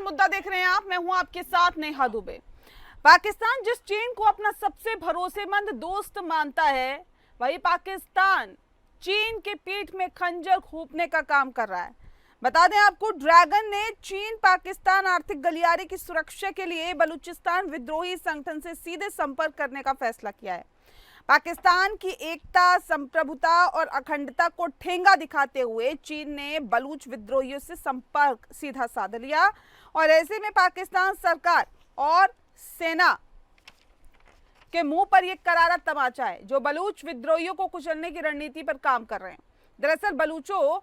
मुद्दा देख रहे हैं आप, मैं हूं आपके साथ नेहा दुबे। पाकिस्तान जिस चीन को अपना सबसे भरोसेमंद दोस्त मानता है, वही पाकिस्तान चीन के पीठ में खंजर खूंपने का काम कर रहा है। बता दें आपको, ड्रैगन ने चीन पाकिस्तान आर्थिक गलियारे की सुरक्षा के लिए बलूचिस्तान विद्रोही संगठन से सीधे संपर्क करने का फैसला किया है। पाकिस्तान की एकता, संप्रभुता और अखंडता को ठेंगा दिखाते हुए चीन ने बलूच विद्रोहियों से संपर्क सीधा साध लिया और ऐसे में पाकिस्तान सरकार और सेना के मुंह पर यह करारा तमाचा है, जो बलूच विद्रोहियों को कुचलने की रणनीति पर काम कर रहे हैं। दरअसल बलूचों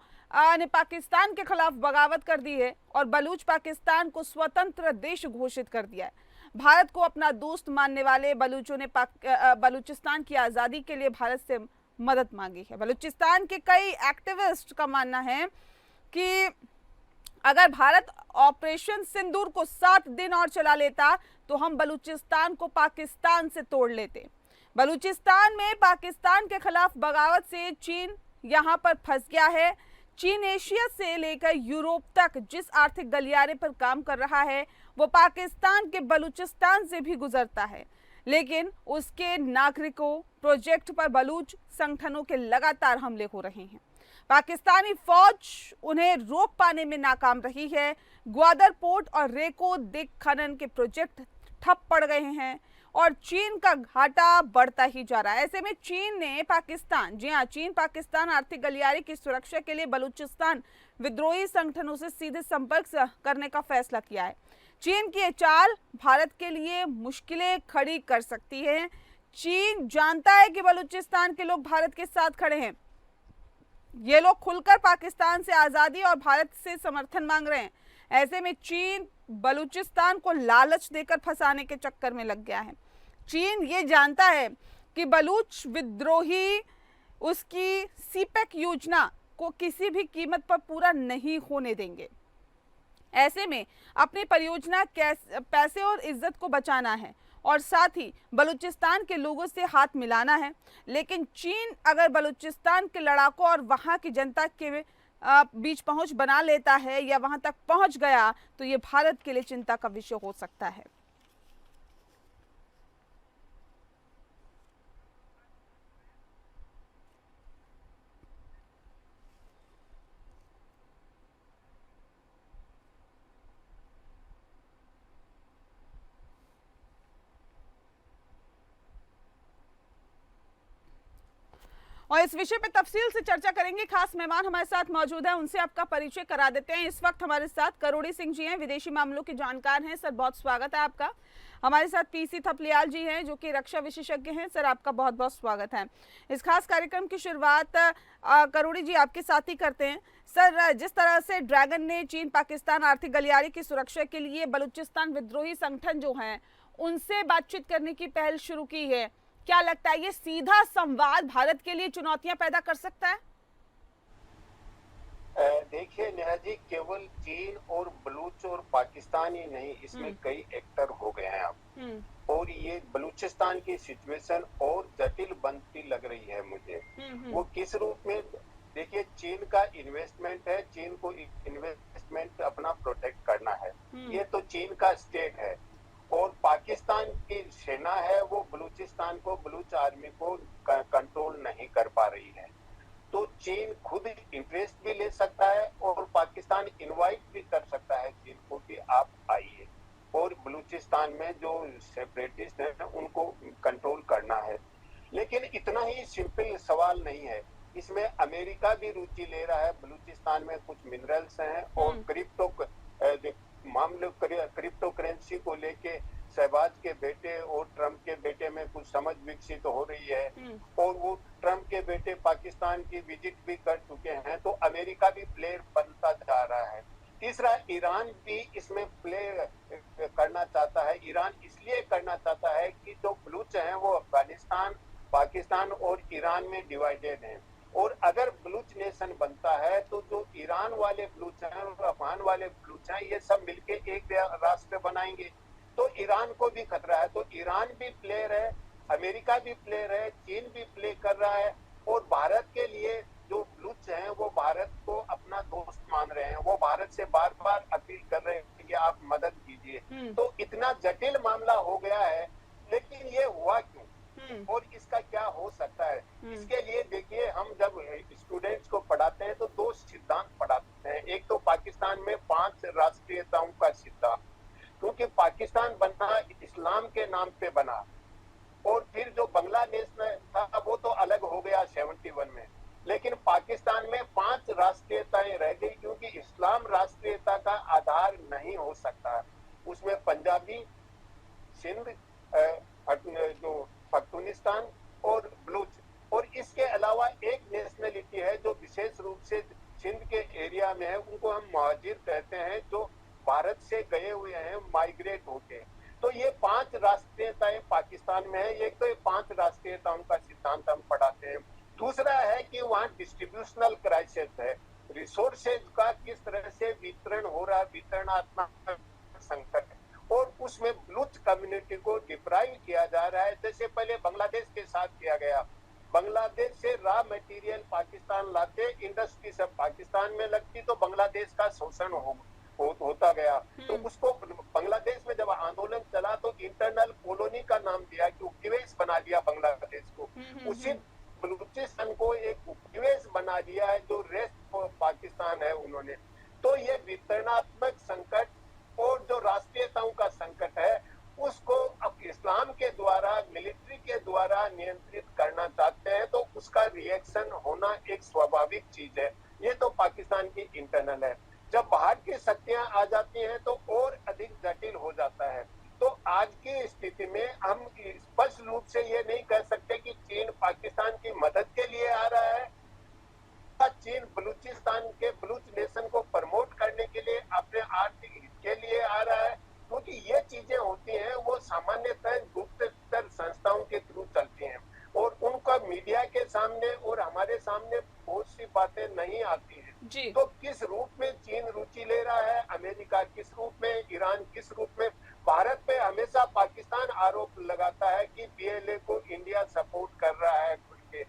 ने पाकिस्तान के खिलाफ बगावत कर दी है और बलूच पाकिस्तान को स्वतंत्र देश घोषित कर दिया है। भारत को अपना दोस्त मानने वाले बलूचों ने बलूचिस्तान की आज़ादी के लिए भारत से मदद मांगी है। बलूचिस्तान के कई एक्टिविस्ट का मानना है कि अगर भारत ऑपरेशन सिंदूर को 7 दिन और चला लेता तो हम बलूचिस्तान को पाकिस्तान से तोड़ लेते। बलूचिस्तान में पाकिस्तान के खिलाफ बगावत से चीन यहां पर फंस गया है। चीन एशिया से लेकर यूरोप तक जिस आर्थिक गलियारे पर काम कर रहा है, वो पाकिस्तान के बलूचिस्तान से भी गुजरता है, लेकिन उसके नागरिकों प्रोजेक्ट पर बलूच संगठनों के लगातार हमले हो रहे हैं। पाकिस्तानी फौज उन्हें रोक पाने में नाकाम रही है। ग्वादर पोर्ट और रेको दिग खनन के प्रोजेक्ट ठप पड़ गए हैं और चीन का घाटा बढ़ता ही जा रहा है। ऐसे में चीन ने पाकिस्तान, जी हाँ, चीन पाकिस्तान आर्थिक गलियारे की सुरक्षा के लिए बलूचिस्तान विद्रोही संगठनों से सीधे संपर्क करने का फैसला किया है। चीन की ये चाल भारत के लिए मुश्किलें खड़ी कर सकती है। चीन जानता है कि बलूचिस्तान के लोग भारत के साथ खड़े हैं। ये लोग खुलकर पाकिस्तान से आज़ादी और भारत से समर्थन मांग रहे हैं। ऐसे में चीन बलूचिस्तान को लालच देकर फंसाने के चक्कर में लग गया है। चीन ये जानता है कि बलूच विद्रोही उसकी सीपेक योजना को किसी भी कीमत पर पूरा नहीं होने देंगे। ऐसे में अपनी परियोजना पैसे और इज्जत को बचाना है और साथ ही बलूचिस्तान के लोगों से हाथ मिलाना है। लेकिन चीन अगर बलूचिस्तान के लड़ाकों और वहां की जनता के बीच पहुंच बना लेता है या वहां तक पहुंच गया तो ये भारत के लिए चिंता का विषय हो सकता है। और इस विषय पे तफसील से चर्चा करेंगे। खास मेहमान हमारे साथ मौजूद है, उनसे आपका परिचय करा देते हैं। इस वक्त हमारे साथ करोड़ी सिंह जी हैं, विदेशी मामलों के जानकार हैं। सर, बहुत स्वागत है आपका। हमारे साथ पीसी थपलियाल जी हैं, जो कि रक्षा विशेषज्ञ हैं। सर, आपका बहुत बहुत स्वागत है। इस खास कार्यक्रम की शुरुआत करोड़ी जी आपके साथ ही करते हैं। सर, जिस तरह से ड्रैगन ने चीन पाकिस्तान आर्थिक गलियारे की सुरक्षा के लिए बलूचिस्तान विद्रोही संगठन जो हैं उनसे बातचीत करने की पहल शुरू की है, क्या लगता है ये सीधा संवाद भारत के लिए चुनौतियां पैदा कर सकता है? देखिए नेहा जी, केवल चीन और बलूच और पाकिस्तान ही नहीं, इसमें कई एक्टर हो गए हैं अब और ये बलूचिस्तान की सिचुएशन और जटिल बनती लग रही है मुझे। वो किस रूप में? देखिए, चीन का इन्वेस्टमेंट है, चीन को इन्वेस्टमेंट अपना प्रोटेक्ट करना है, ये तो चीन का स्टेट है। और पाकिस्तान की सेना है, वो बलूचिस्तान को, बलूच आर्मी को कंट्रोल नहीं कर पा रही है। तो चीन खुद इंटरेस्ट भी ले सकता है और पाकिस्तान इनवाइट भी कर सकता है चीन को कि आप आइए और बलूचिस्तान में जो सेपरेटिस्ट हैं उनको कंट्रोल करना है। लेकिन इतना ही सिंपल सवाल नहीं है, इसमें अमेरिका भी रुचि ले रहा है। बलूचिस्तान में कुछ मिनरल्स हैं और क्रिप्टो करेंसी को लेके शहबाज के बेटे और ट्रम्प के बेटे में कुछ समझ विकसित हो रही है और वो ट्रम्प के बेटे पाकिस्तान की विजिट भी कर चुके हैं, तो अमेरिका भी प्लेयर बनता जा रहा है। तीसरा, ईरान भी इसमें प्ले करना चाहता है। ईरान इसलिए करना चाहता है कि जो बलूच हैं वो अफगानिस्तान, पाकिस्तान और ईरान में डिवाइडेड हैं और अगर बलूच नेशन बनता है तो जो ईरान वाले बलूच हैं और अफगान वाले बलूच हैं, ये सब मिलके एक राष्ट्र बनाएंगे, तो ईरान को भी खतरा है। तो ईरान भी प्लेयर है, अमेरिका भी प्लेयर है, चीन भी प्ले कर रहा है और भारत के लिए जो बलूच हैं वो भारत को अपना दोस्त मान रहे हैं। वो भारत से बार बार अपील कर रहे हैं कि कि आप मदद कीजिए। तो इतना जटिल मामला हो गया है, लेकिन ये हुआ क्यों और इसका क्या हो सकता है? इसके लिए देखिए, हम जब स्टूडेंट्स को पढ़ाते हैं तो दो सिद्धांत पढ़ाते हैं। एक तो पाकिस्तान में 5 राष्ट्रीयताओं का सिद्धांत, क्योंकि पाकिस्तान बना इस्लाम के नाम पे बना, और फिर जो बांग्लादेश में था वो तो अलग हो गया 71 में, लेकिन पाकिस्तान में 5 राष्ट्रीयताएं रह गई, क्योंकि इस्लाम राष्ट्रीयता का आधार नहीं हो सकता। उसमें पंजाबी, सिंध, जो पख्तूनिस्तान और बलूच, और इसके अलावा एक नेशनलिटी है जो विशेष रूप से सिंध के एरिया में है, उनको हम मुहाजिर कहते हैं, जो भारत से गए हुए हैं माइग्रेट होके। तो ये 5 राष्ट्रीयताएं पाकिस्तान में है। एक तो ये 5 राष्ट्रीयताओं का सिद्धांत हम पढ़ाते हैं। दूसरा है कि वहाँ डिस्ट्रीब्यूशनल क्राइसिस है, रिसोर्सेज का किस तरह से वितरण हो रहा है, वितरणात्मक संकट है, और उसमें बलूच कम्युनिटी को डिप्राइव किया जा रहा है, जैसे पहले बांग्लादेश के साथ किया गया। बांग्लादेश से रॉ मटेरियल पाकिस्तान लाते, इंडस्ट्री सब पाकिस्तान में लगती, तो बांग्लादेश का शोषण होता गया। तो उसको बांग्लादेश में जब आंदोलन चला तो इंटरनल कॉलोनी का नाम दिया कि उपनिवेश बना दिया बांग्लादेश को। उसी बलूचिस्तान को एक उपनिवेश बना दिया है, जो रेस्ट पाकिस्तान है उन्होंने। तो ये वितरणात्मक संकट और जो राष्ट्रीयताओं का संकट है, उसको अब इस्लाम के द्वारा, मिलिट्री के द्वारा नियंत्रित करना चाहते हैं, तो उसका रिएक्शन होना एक स्वाभाविक चीज है। ये तो पाकिस्तान की इंटरनल है। जब बाहर की शक्तियां आ जाती हैं तो और अधिक जटिल हो जाता है। तो आज की स्थिति में हम स्पष्ट रूप से ये नहीं कह सकते कि चीन पाकिस्तान की मदद के लिए आ रहा है, चीन बलूचिस्तान के बलूच नेशन को प्रमोट करने के लिए, अपने आर्थिक हित के लिए आ रहा है, क्योंकि ये चीजें होती हैं वो सामान्यतः गुप्तचर संस्थाओं के थ्रू चलती हैं, और उनका मीडिया के सामने और हमारे सामने बहुत सी बातें नहीं आती हैं। तो किस रूप में चीन रुचि ले रहा है, अमेरिका किस रूप में, ईरान किस रूप में, भारत पे हमेशा पाकिस्तान आरोप लगाता है कि पीएलए को इंडिया सपोर्ट कर रहा है खुल के,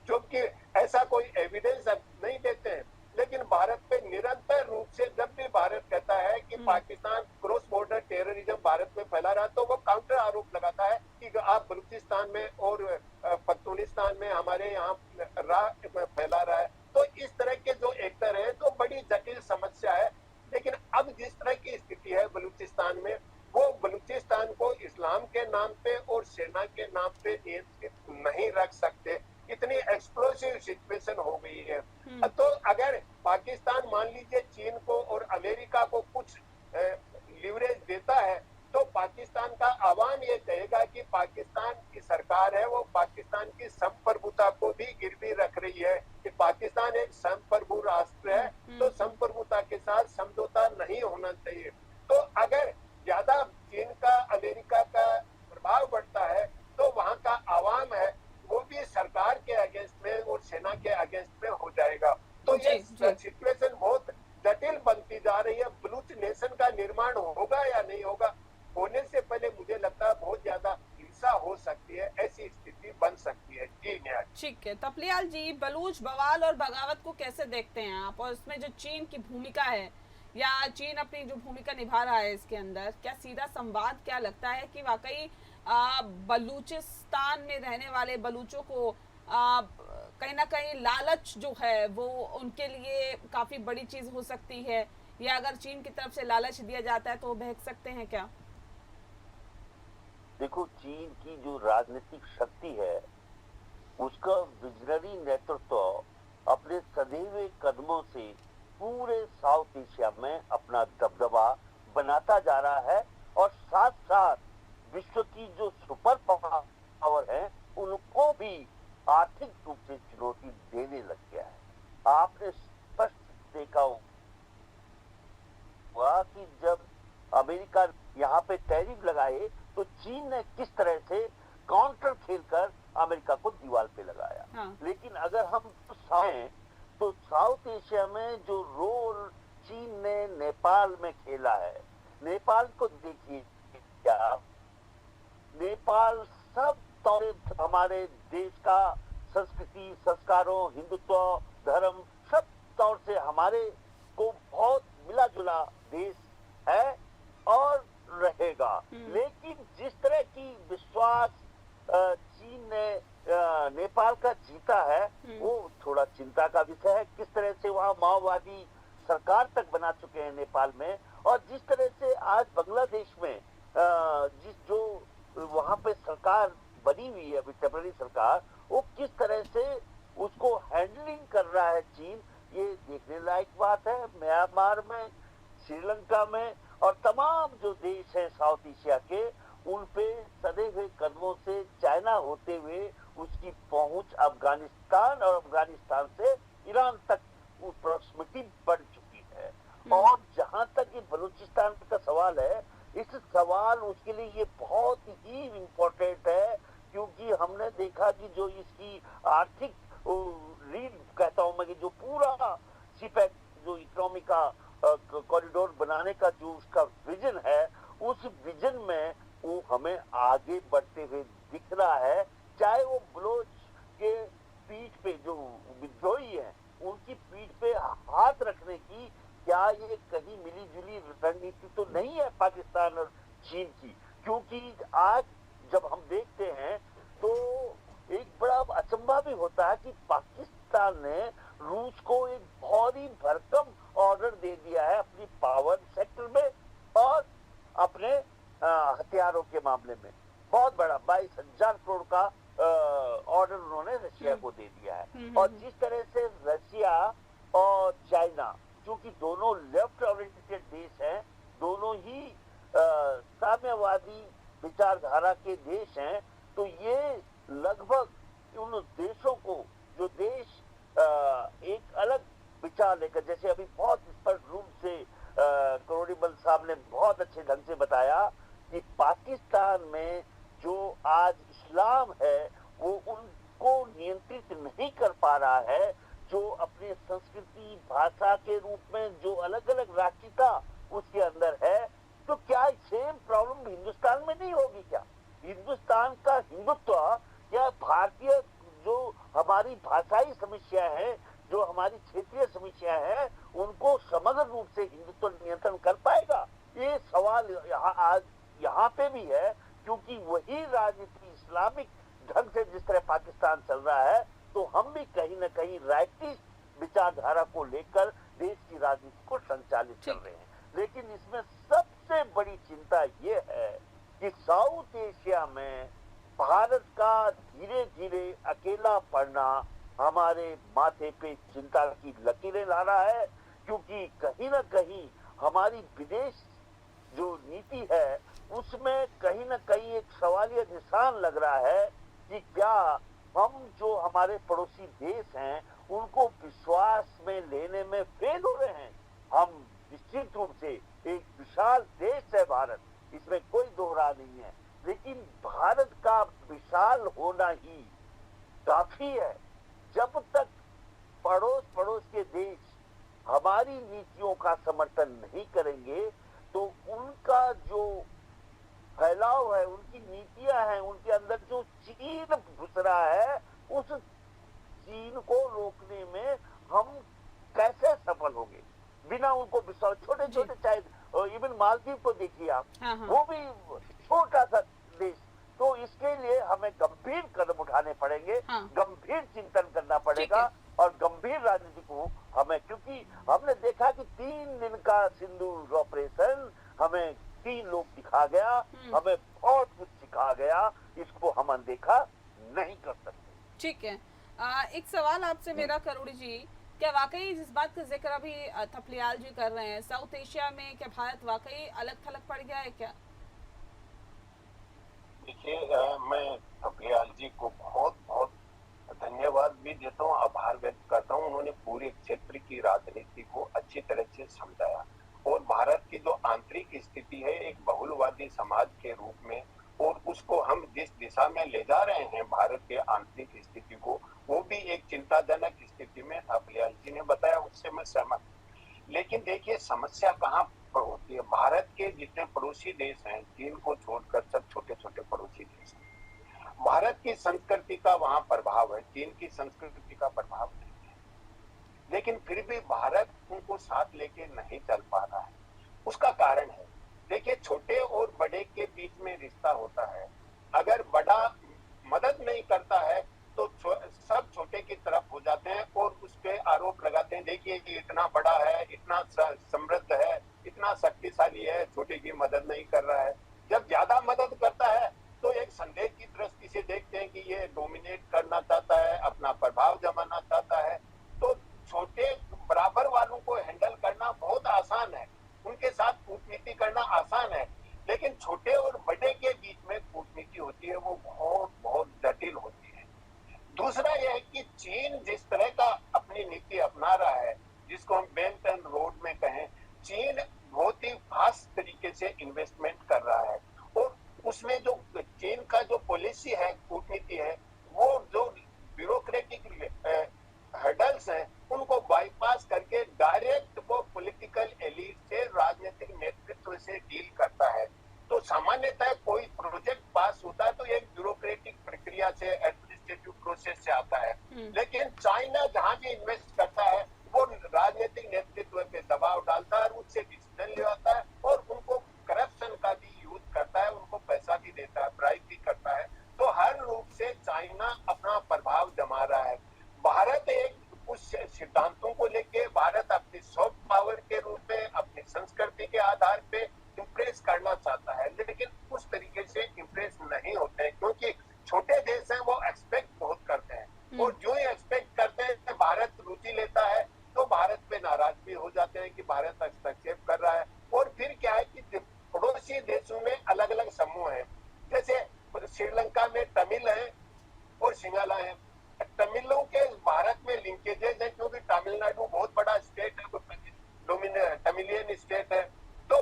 जो कि ऐसा कोई एविडेंस नहीं देते हैं। लेकिन भारत पे निरंतर रूप से जब भी भारत कहता है कि Pakistan cross border terrorism Bharat में फैला रहा है, तो वो काउंटर आरोप लगाता है कि आप बलूचिस्तान में और पख्तूनिस्तान में हमारे यहाँ फैला रहा है। तो इस तरह के जो एक्टर हैं, तो बड़ी जटिल समस्या है। लेकिन अब जिस तरह की स्थिति है बलूचिस्तान में, वो बलूचिस्तान को इस्लाम के नाम पे और सेना के नाम पे नियंत्रित नहीं रख सकते। इतनी एक्सप्लोसिव सिचुएशन हो गई है। तो अगर पाकिस्तान मान लीजिए चीन को और अमेरिका को कुछ लीवरेज देता है, तो पाकिस्तान का आवाम ये कहेगा कि पाकिस्तान की सरकार है वो पाकिस्तान की संप्रभुता को भी गिरवी रख रही है, कि पाकिस्तान एक संप्रभु राष्ट्र है, तो संप्रभुता के साथ समझौता नहीं होना चाहिए। तो अगर ज्यादा चीन का, अमेरिका का प्रभाव बढ़ता है, तो वहां का आवाम है वो भी सरकार के अगेंस्ट में और सेना के अगेंस्ट में हो जाएगा। तो ये सिचुएशन बहुत जटिल बनती जा रही है। बलूच नेशन का निर्माण होगा या नहीं होगा, होने से पहले मुझे लगता है बहुत ज्यादा हिंसा हो सकती है, ऐसी स्थिति बन सकती है। जी न्याय। ठीक है तपलियाल जी, बलूच बवाल और बगावत को कैसे देखते हैं आप, और इसमें जो चीन की भूमिका है या चीन अपनी जो भूमिका निभा रहा है इसके अंदर, क्या सीधा संवाद, क्या लगता है कि वाकई बलूचिस्तान में रहने वाले बलूचों को कहीं ना कहीं लालच जो है वो उनके लिए काफी बड़ी चीज हो सकती है, या अगर चीन की तरफ से लालच दिया जाता है तो वो बहक सकते हैं क्या? देखो, चीन की जो राजनीतिक शक्ति है, उसका विजनरी नेतृत्व अपने सदैव कदमों से पूरे साउथ एशिया में अपना दबदबा बनाता जा रहा है, और साथ साथ विश्व की जो सुपर पावर है उनको भी आर्थिक रूप से चुनौती देने लग गया है। आपने स्पष्ट देखा होगा कि जब अमेरिका यहाँ पे टैरिफ लगाए तो चीन ने किस तरह से काउंटर खेलकर अमेरिका को दीवार पे लगाया। लेकिन अगर हम तो साउथ एशिया में जो रोल चीन ने नेपाल में खेला है, नेपाल को देखिए, क्या नेपाल सब तौर हमारे देश का संस्कृति, संस्कारों, हिंदुत्व, धर्म सब तौर से हमारे को बहुत मिला जुला देश है, और रहेगा। लेकिन जिस तरह की विश्वास चीन ने नेपाल का जीता है वो थोड़ा चिंता का विषय है। किस तरह से वहाँ माओवादी सरकार तक बना चुके हैं नेपाल में, और जिस तरह से आज बांग्लादेश में जो वहाँ पे सरकार बनी हुई है, अभी टेम्पररी सरकार, वो किस तरह से उसको हैंडलिंग कर रहा है चीन, ये देखने लायक बात है। म्यांमार में, श्रीलंका में और तमाम जो देश हैं साउथ एशिया के, उन पे सदे हुए कदमों से चाइना होते हुए उसकी पहुंच अफगानिस्तान और अफगानिस्तान से ईरान तक वो प्रॉक्सिमिटी बढ़ चुकी है। और जहां तक ये बलूचिस्तान का सवाल है, इस सवाल उसके लिए ये बहुत ही इम्पोर्टेंट है, क्योंकि हमने देखा कि जो इसकी आर्थिक रीड कहता हूं मैं कि जो पूरा सीपैक जो इकोनॉमी का कॉरिडोर बनाने का जो उसका विजन है, उस विजन में वो हमें आगे बढ़ते हुए दिख रहा है। चाहे वो बलोच के पीठ पे जो विद्रोही हैं उनकी पीठ पे हाथ रखने की क्या ये कहीं मिली जुली रणनीति तो नहीं है पाकिस्तान और चीन की? क्योंकि आज जब हम देखते हैं तो एक बड़ा अचंभा भी होता है कि पाकिस्तान ने रूस को एक बहुत ही भरकम ऑर्डर दे दिया है अपनी पावर सेक्टर में और अपने हथियारों के मामले में। बहुत बड़ा 22,000 करोड़ का ऑर्डर उन्होंने रशिया को दे दिया है। और जिस तरह से रशिया और चाइना, क्योंकि दोनों लेफ्ट ओरिएंटेड देश हैं, दोनों ही साम्यवादी विचारधारा के देश हैं, तो ये लगभग उन देशों को, जो देश एक अलग विचार लेकर, जैसे अभी बहुत स्पष्ट रूप से करोड़ीबल साहब ने बहुत अच्छे ढंग से बताया कि पाकिस्तान में जो आज इस्लाम है वो उनको नियंत्रित नहीं कर पा रहा है, जो अपने संस्कृति भाषा के रूप में जो अलग अलग राष्ट्रीयता उसके अंदर है। तो क्या सेम प्रॉब्लम हिंदुस्तान में नहीं होगी क्या? हिंदुस्तान का हिंदुत्व या भारतीय जो हमारी भाषाई समस्या है, जो हमारी क्षेत्रीय समस्या है, उनको समग्र रूप से हिंदुत्व नियंत्रण कर पाएगा? ये सवाल आज यहाँ पे भी है, क्योंकि वही राजनीति इस्लामिक ढंग से जिस तरह पाकिस्तान चल रहा है, तो हम भी कहीं न कहीं राइटिस्ट विचारधारा को लेकर देश की राजनीति को संचालित कर रहे हैं। लेकिन इसमें सबसे बड़ी चिंता ये है कि साउथ एशिया में भारत का धीरे धीरे अकेला पड़ना हमारे माथे पे चिंता की लकीरें ला रहा है, क्योंकि कहीं न कहीं हमारी विदेश जो नीति है उसमें कहीं न कहीं एक सवालिया निशान लग रहा है कि क्या हम जो हमारे पड़ोसी देश हैं उनको विश्वास में लेने में फेल हो रहे हैं। हम निश्चित रूप से एक विशाल देश है भारत, इसमें कोई दोहरा नहीं है, लेकिन भारत का विशाल होना ही काफी है। जब तक पड़ोस के देश हमारी नीतियों का समर्थन नहीं करेंगे, तो उनका जो फैलाव है, उनकी नीतियां हैं, उनके अंदर जो चीन घुस रहा है, उस चीन को रोकने में हम कैसे सफल होंगे बिना उनको विश्वास? छोटे छोटे चाहे इवन मालदीव को देखिए आप, वो भी छोटा सा देश, तो इसके लिए हमें गंभीर कदम उठाने पड़ेंगे, गंभीर चिंतन करना पड़ेगा और गंभीर राजनीति को हमें, क्योंकि हमने देखा कि 3 दिन का सिंदूर ऑपरेशन हमें 3 लोग दिखा गया, हमें बहुत कुछ सिखा गया, इसको हम अनदेखा नहीं कर सकते। ठीक है, एक सवाल आपसे मेरा करोड़ी जी, क्या वाकई जिस बात का जिक्र अभी थपलियाल जी कर रहे हैं, साउथ एशिया में क्या भारत वाकई अलग थलग पड़ गया है क्या? देखिए, मैं थपलियाल जी को बहुत बहुत धन्यवाद भी देता हूँ, आभार व्यक्त करता हूँ। उन्होंने पूरे क्षेत्र की राजनीति को अच्छी तरह से समझाया और भारत की जो आंतरिक स्थिति है एक बहुलवादी समाज के रूप में, और उसको हम जिस दिशा में ले जा रहे हैं भारत के आंतरिक स्थिति को, वो भी एक चिंताजनक स्थिति में थपलियाल जी ने बताया, उससे मैं सहमत। लेकिन देखिए समस्या कहाँ पर होती है? भारत के जितने पड़ोसी देश हैं, चीन को छोड़कर सब छोटे छोटे पड़ोसी देश हैं। भारत की संस्कृति का वहां प्रभाव है, चीन की संस्कृति का प्रभाव नहीं है, लेकिन फिर भी भारत उनको साथ लेके नहीं चल पा रहा है। उसका कारण है देखिए, छोटे और बड़े के बीच में रिश्ता होता है। अगर बड़ा मदद नहीं करता है तो सब छोटे की तरफ हो जाते हैं और उस पे आरोप लगाते हैं, देखिए ये इतना बड़ा है, इतना समृद्ध है, इतना शक्तिशाली है, छोटे की मदद नहीं कर रहा है। जब ज्यादा मदद करता है तो एक संदेह की दृष्टि से देखते हैं कि ये डोमिनेट करना चाहता है, अपना प्रभाव जमाना चाहता है। तो छोटे बराबर वालों को हैंडल करना बहुत आसान है, उनके साथ कूटनीति करना आसान है, लेकिन छोटे और बड़े के बीच में कूटनीति होती है वो बहुत बहुत जटिल होती है। दूसरा यह है कि चीन जिस तरह का अपनी नीति अपना रहा है, जिसको हम बेल्ट एंड रोड में कहें, चीन बहुत ही फास्ट तरीके से इन्वेस्टमेंट कर रहा है और उसमें जो चीन का जो पॉलिसी है, कूटनीति है, वो जो ब्यूरोक्रेटिक हर्डल्स हैं उनको बाईपास करके डायरेक्ट वो पॉलिटिकल एलीट से, राजनीतिक नेतृत्व से डील करता है। तो सामान्यतः कोई प्रोजेक्ट पास होता है तो एक ब्यूरोक्रेटिक प्रक्रिया से, एडमिनिस्ट्रेटिव प्रोसेस से आता है, लेकिन चाइना जहां भी इन्वेस्ट करता है वो राजनीतिक नेतृत्व पे दबाव डालता है और उससे डिसीजन ले आता है और उनको करप्शन का भी यूज करता है, उनको पैसा भी देता है, ब्राइब भी करता है। तो हर रूप से चाइना अपना प्रभाव जमा रहा है। भारत एक कुछ सिद्धांतों को लेके, भारत अपनी सॉफ्ट पावर के रूप में, अपनी संस्कृति के आधार पे इम्प्रेस करना चाहता है, लेकिन उस तरीके से इम्प्रेस नहीं होते हैं क्योंकि छोटे देश हैं, वो एक्सपेक्ट बहुत करते हैं और जो ही एक्सपेक्ट करते हैं भारत रुचि लेता है तो भारत पे नाराज भी हो जाते हैं कि भारत हस्तक्षेप कर रहा है। और फिर क्या है कि पड़ोसी देशों में अलग अलग समूह हैं, जैसे श्रीलंका में तमिल है और सिंगाला है। तमिलों के भारत में लिंकेजेस है क्योंकि तमिलनाडु बहुत बड़ा स्टेट है, तमिलियन स्टेट है। तो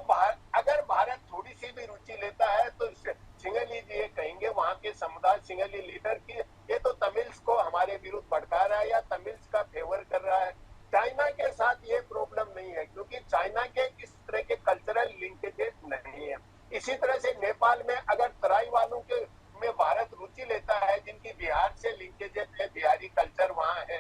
अगर भारत थोड़ी सी भी रुचि लेता है तो सिंघली जी ये कहेंगे, वहां के समुदाय सिंघली लीडर की, ये तो तमिल्स को हमारे विरुद्ध भड़का रहा है या तमिल्स का फेवर कर रहा है। चाइना के साथ ये प्रॉब्लम नहीं है क्योंकि चाइना के इस तरह के कल्चरल लिंकेजेस नहीं है। इसी तरह से नेपाल में अगर तराई वालों के में भारत रुचि लेता है, जिनकी बिहार से लिंकेजेस है, बिहारी कल्चर वहां है,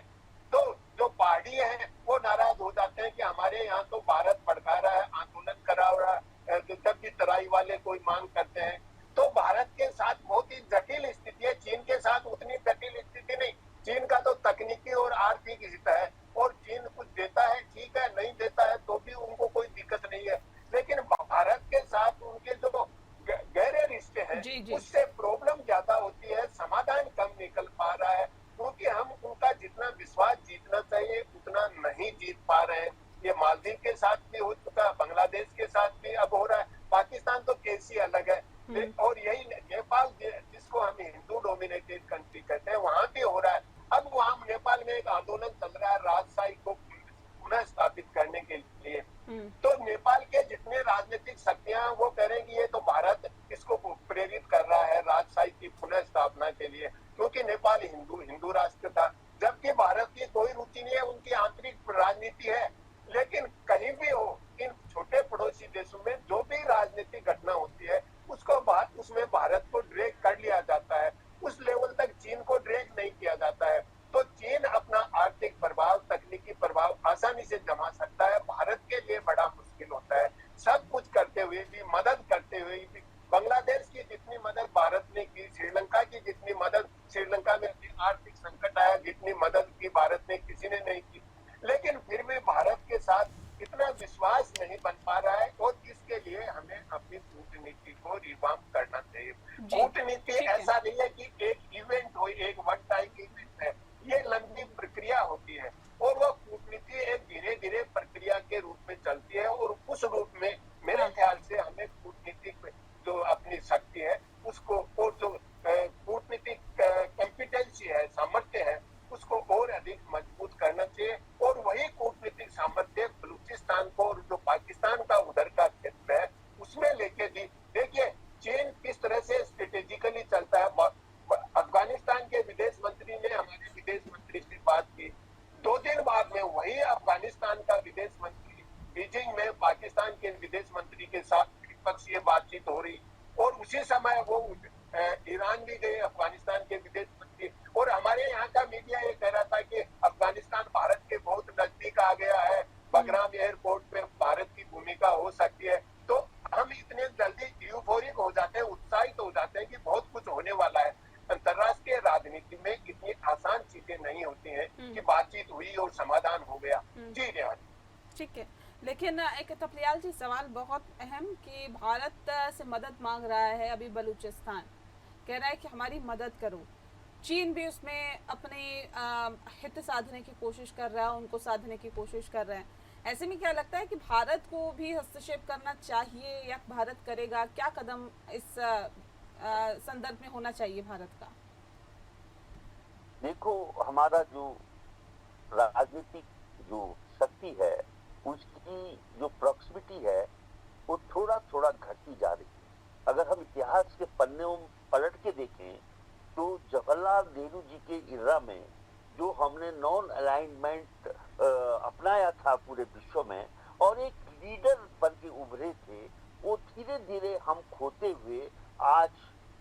तो जो पहाड़ी है वो नाराज हो जाते हैं कि हमारे यहाँ तो भारत भड़का रहा है, आंदोलन करा रहा है, जब भी तराई वाले कोई मांग करते हैं। तो भारत के साथ बहुत ही जटिल स्थिति है, चीन के साथ उतनी जटिल स्थिति नहीं। चीन का तो तकनीकी और आर्थिक हित है और चीन कुछ देता है, ठीक है, नहीं देता है तो भी उनको कोई दिक्कत नहीं है, लेकिन भारत के साथ उनके जो गहरे रिश्ते हैं उससे प्रॉब्लम ज्यादा होती है, समाधान कम निकल पा रहा है क्योंकि हम उनका जितना विश्वास जीतना चाहिए उतना नहीं जीत पा रहे हैं। ये मालदीव के साथ भी हो चुका, बांग्लादेश के साथ भी अब हो रहा है, पाकिस्तान तो केस ही अलग है। और यही नेपाल जिसको हम हिंदू डोमिनेटेड कंट्री कहते हैं, वहां भी हो रहा है। अब वहां नेपाल में एक आंदोलन चल रहा है राजशाही को पुनः स्थापित करने के लिए। तो नेपाल के जितने राजनीतिक शक्तियां वो करेंगी ये तो भारत इसको प्रेरित कर रहा है राजशाही की पुनः स्थापना के लिए, क्योंकि नेपाल हिंदू राष्ट्र था, जबकि भारत की कोई रुचि नहीं है, उनकी आंतरिक राजनीति है। लेकिन कहीं भी हो, इन छोटे पड़ोसी देशों में जो भी राजनीतिक घटना होती है उसमें भारत को ड्रैग कर लिया जाता है, उस लेवल तक चीन को ड्रैग नहीं किया जाता है। तो चीन अपना आर्थिक प्रभाव, तकनीकी प्रभाव आसानी से जमा सकता है, भारत के लिए बड़ा मुश्किल होता है। सब कुछ करते हुए भी, मदद करते हुए भी, बांग्लादेश की जितनी मदद भारत ने की, श्रीलंका की जितनी मदद, श्रीलंका में आर्थिक संकट आया जितनी मदद की भारत ने किसी ने नहीं की, लेकिन फिर भी भारत के साथ इतना विश्वास नहीं बन पा रहा है और इसके लिए हमें अपनी कूटनीति को रिवार्म करना चाहिए। कूटनीति ऐसा नहीं है कि एक इवेंट हो, एक वन टाइम इवेंट है, ये लंबी प्रक्रिया होती है और वो कूटनीति एक धीरे धीरे प्रक्रिया के रूप में चलती है और उस रूप में मेरे ख्याल से हमें कूटनीतिक जो अपनी शक्ति है उसको, और जो कूटनीतिक कॉम्पिटेंसी है, सामर्थ्य है, उसको और अधिक मजबूत करना चाहिए कूटनीति में इतनी आसान चीजें नहीं होती हैं कि बातचीत हुई और समाधान हो गया। जी रेवा जी। ठीक है, लेकिन एक तपलियाल जी सवाल बहुत अहम कि भारत से मदद मांग रहा है अभी बलूचिस्तान, कह रहा है कि हमारी मदद करो। चीन भी उसमें अपनी हित साधने की कोशिश कर रहा है, उनको साधने की कोशिश कर रहे हैं। ऐसे में क्या लगता है कि भारत को भी हस्तक्षेप करना चाहिए या भारत करेगा? क्या कदम इस संदर्भ में होना चाहिए भारत का? देखो, हमारा जो राजनीतिक जो शक्ति है, उसकी जो प्रॉक्सिमिटी है वो थोड़ा थोड़ा घटती जा रही है। अगर हम इतिहास के पन्नों पलट के देखें तो जवाहरलाल नेहरू जी के इरा में जो हमने नॉन अलाइनमेंट अपनाया था पूरे विश्व में और एक लीडर बन के उभरे थे, वो धीरे धीरे हम खोते हुए आज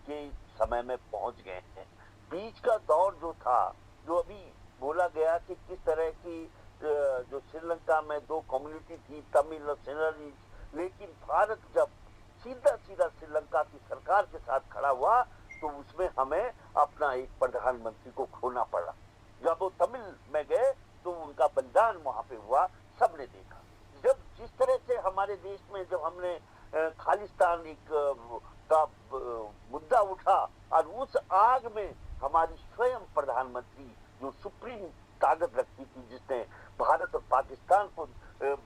के समय में पहुंच गए हैं। बीच का दौर जो था, जो अभी बोला गया कि किस तरह की जो श्रीलंका में दो कम्युनिटी थी, तमिल और सिंहलीज, लेकिन भारत जब सीधा सीधा श्रीलंका की सरकार के साथ खड़ा हुआ तो उसमें हमें अपना एक प्रधानमंत्री को खोना पड़ा। जब वो तमिल में गए तो उनका बलिदान वहां पे हुआ, सबने देखा। जब जिस तरह से हमारे देश में जब हमने खालिस्तान एक का मुद्दा उठा और उस आग में हमारी स्वयं प्रधानमंत्री जो सुप्रीम ताकत रखती थी, जिसने भारत और पाकिस्तान को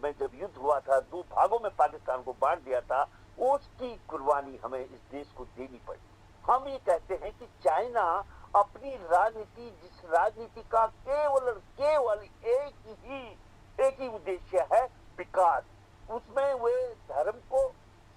में जब युद्ध हुआ था, दो भागों में पाकिस्तान को बांट दिया था, उसकी कुर्बानी हमें इस देश को देनी पड़ी। हम ये कहते हैं कि चाइना अपनी राजनीति, जिस राजनीति का केवल एक ही उद्देश्य है, विकास, उसमें वे धर्म को,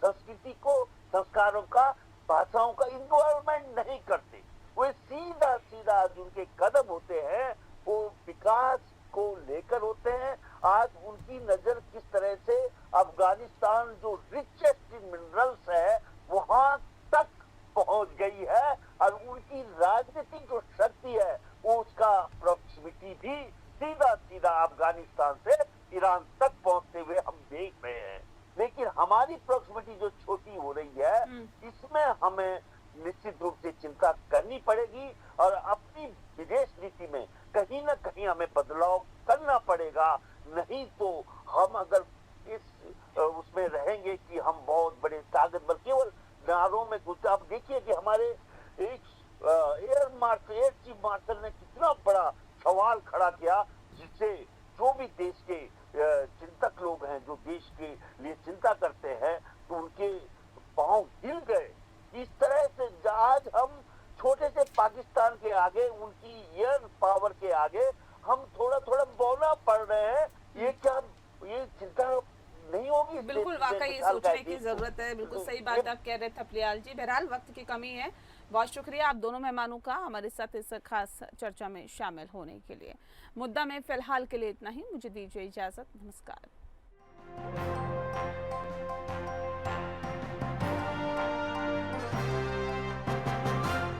संस्कृति को, संस्कारों का, भाषाओं का इन्वॉल्वमेंट नहीं करते। वे सीधा सीधा जिनके कदम होते हैं वो विकास को लेकर होते हैं। आज उनकी नजर किस तरह से अफगानिस्तान जो रिचेस्ट इन मिनरल्स है वहां तक पहुंच गई है और उनकी राजनीतिक जो शक्ति है वो उसका प्रॉक्सिमिटी भी सीधा सीधा अफगानिस्तान से ईरान तक पहुंचते हुए हम देख रहे हैं। लेकिन हमारी प्रॉक्सिमिटी जो छोटी हो रही है, इसमें हमें निश्चित रूप से चिंता करनी पड़ेगी और अपनी विदेश नीति में कहीं ना कहीं हमें बदलाव करना पड़ेगा। नहीं तो हम अगर इस उसमें रहेंगे कि हम बहुत बड़े ताकतवर केवल नारों में घुस, आप देखिए कि हमारे एक एयर चीफ मार्शल ने कितना बड़ा सवाल खड़ा किया, जिससे जो भी देश के चिंतक लोग हैं, जो देश के लिए चिंता करते हैं, तो उनके पांव हिल गए। इस तरह से आज हम छोटे से पाकिस्तान के आगे, उनकी एयर पावर के आगे हम थोड़ा थोड़ा बौना पड़ रहे हैं। ये क्या, ये चिंता नहीं होगी? बिल्कुल, वाकई सोचने की जरूरत है। बिल्कुल सही बात आप कह रहे थे थपलियाल जी। बहरहाल वक्त की कमी है। बहुत शुक्रिया आप दोनों मेहमानों का हमारे साथ इस खास चर्चा में शामिल होने के लिए। मुद्दा में फिलहाल के लिए इतना ही, मुझे दीजिए इजाजत, नमस्कार।